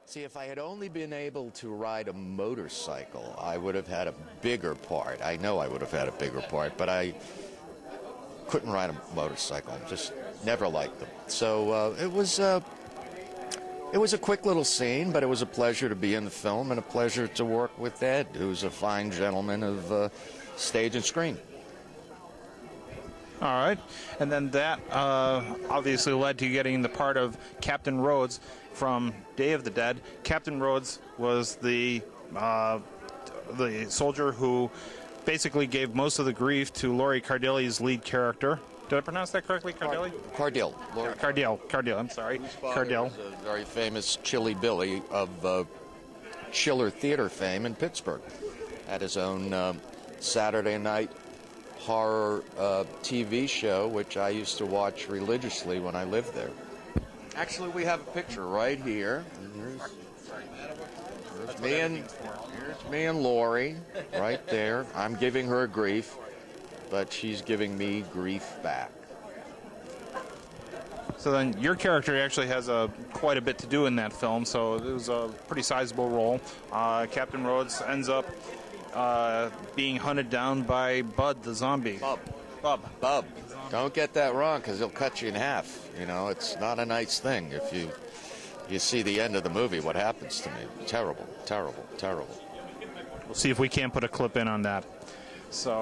See, if I had only been able to ride a motorcycle, I would have had a bigger part. I know I would have had a bigger part, but I couldn't ride a motorcycle. Just never liked them. So it was a quick little scene, but it was a pleasure to be in the film and a pleasure to work with Ed, who's a fine gentleman of stage and screen. All right, and then that obviously led to getting the part of Captain Rhodes from Day of the Dead. Captain Rhodes was the soldier who basically gave most of the grief to Laurie Cardilli's lead character. Did I pronounce that correctly, Cardilli? Cardill. Cardill, I'm sorry. Cardill. Was a very famous Chilly Billy of Chiller Theater fame in Pittsburgh. Had his own Saturday night horror TV show, which I used to watch religiously when I lived there. Actually, we have a picture right here. Here's me and Laurie right there. I'm giving her grief, but she's giving me grief back. So then your character actually has quite a bit to do in that film, so it was a pretty sizable role. Captain Rhodes ends up being hunted down by Bud the zombie. Bub. Don't get that wrong, because he'll cut you in half. You know, it's not a nice thing if you see the end of the movie, what happens to me. Terrible, terrible, terrible. We'll see if we can't put a clip in on that. So,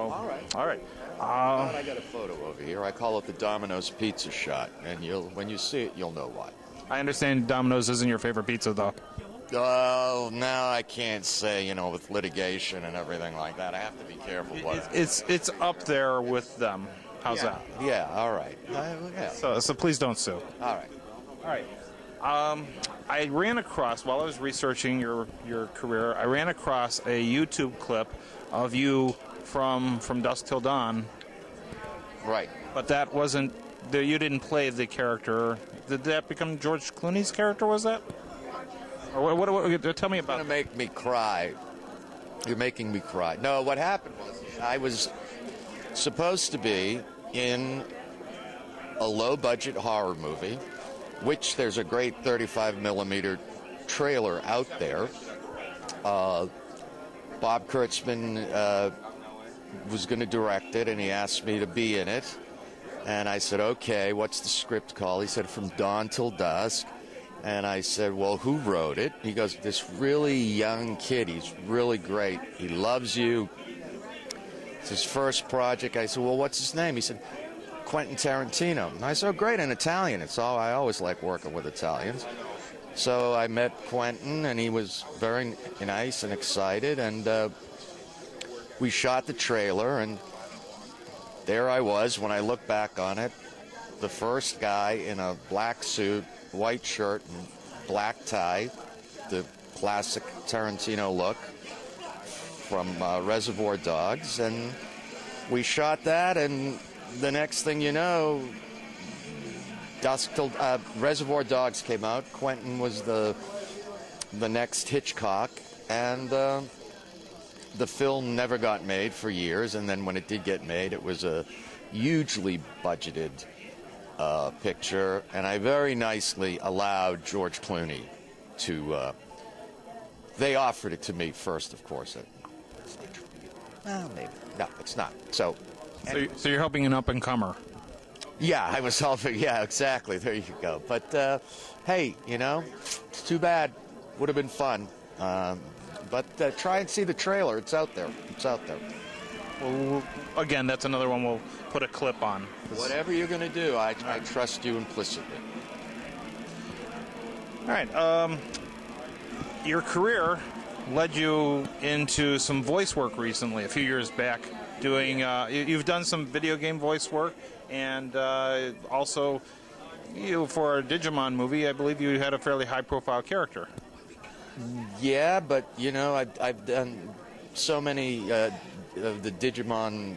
all right. I got a photo over here. I call it the Domino's Pizza shot, and when you see it, you'll know why. I understand Domino's isn't your favorite pizza, though. Oh, no, I can't say, with litigation and everything like that. I have to be careful. It's up there with them. How's that? Yeah, all right. Yeah. So please don't sue. All right. I ran across, while I was researching your career, I ran across a YouTube clip of you from Dusk Till Dawn. Right. But that wasn't, you didn't play the character. Did that become George Clooney's character, was that? Or what tell me about it. You're going to make me cry. You're making me cry. No, what happened was I was supposed to be in a low-budget horror movie, which there's a great 35mm trailer out there. Bob Kurtzman was going to direct it, and he asked me to be in it. And I said, okay, what's the script called? He said, From Dawn Till Dusk. And I said, well, who wrote it? He goes, this really young kid. He's really great. He loves you. It's his first project. I said, well, what's his name? He said, Quentin Tarantino. And I said, oh, great, an Italian. I always like working with Italians. So I met Quentin, and he was very nice and excited. And we shot the trailer, and there I was. When I look back on it, the first guy in a black suit, white shirt and black tie, the classic Tarantino look from Reservoir Dogs, and we shot that, and the next thing you know, Reservoir Dogs came out. Quentin was the next Hitchcock, and the film never got made for years, and then when it did get made, it was a hugely budgeted picture, and I very nicely allowed George Clooney to, they offered it to me first, of course. Well, maybe. No, it's not. So you're helping an up-and-comer. Yeah, I was helping. Yeah, exactly. There you go. But, hey, it's too bad. Would have been fun. But try and see the trailer. It's out there. Well, again, that's another one we'll put a clip on. Whatever you're going to do, I trust you implicitly. All right. Your career led you into some voice work recently, a few years back. You've done some video game voice work, and also for a Digimon movie, I believe you had a fairly high-profile character. Yeah, but I've done so many of the Digimon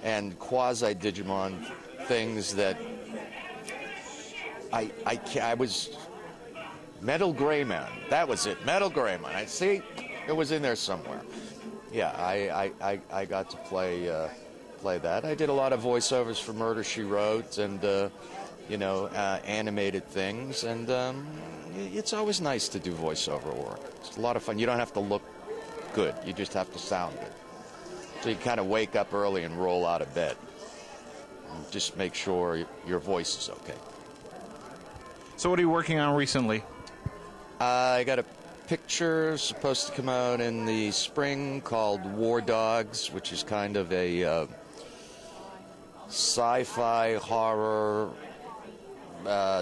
and quasi-Digimon things that I was Metal Greyman. That was it, Metal Greyman. I see it was in there somewhere. Yeah, I got to play that. I did a lot of voiceovers for Murder, She Wrote, and animated things, and it's always nice to do voiceover work. It's a lot of fun. You don't have to look good. You just have to sound good. So you kind of wake up early and roll out of bed. And just make sure your voice is okay. So what are you working on recently? I got a picture supposed to come out in the spring called War Dogs, which is kind of a sci-fi horror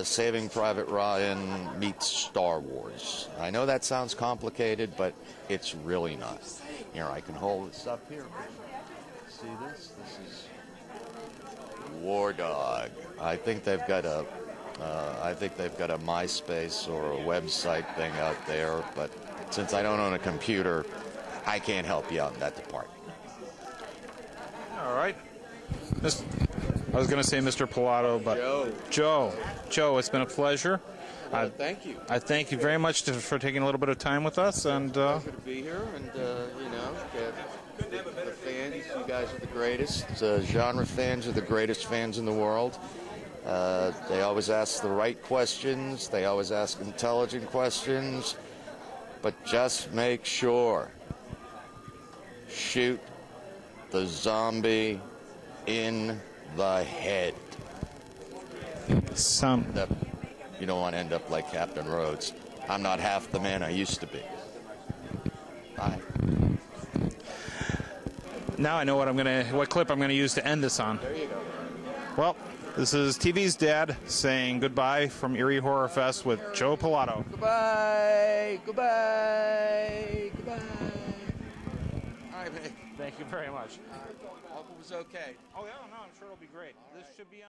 Saving Private Ryan meets Star Wars. I know that sounds complicated, but it's really not. Here, I can hold this up here. See this? This is War Dog. I think they've got a MySpace or a website thing out there, but since I don't own a computer, I can't help you out in that department. All right. I was going to say Mr. Pilato, but Joe, it's been a pleasure. Well, thank you. I thank you very much for taking a little bit of time with us. And pleasure to be here, and the fans, you guys are the greatest. Genre fans are the greatest fans in the world. They always ask the right questions. They always ask intelligent questions. But just make sure. Shoot the zombie in the head. You don't want to end up like Captain Rhodes. I'm not half the man I used to be. Bye. Now I know what clip I'm gonna use to end this on. There you go. Well, this is TV's dad saying goodbye from Erie Horror Fest with Joe Pilato. Goodbye. Goodbye. Goodbye. All right, man. Thank you very much. Hope it was okay. Oh yeah, no, I'm sure it'll be great. This should be on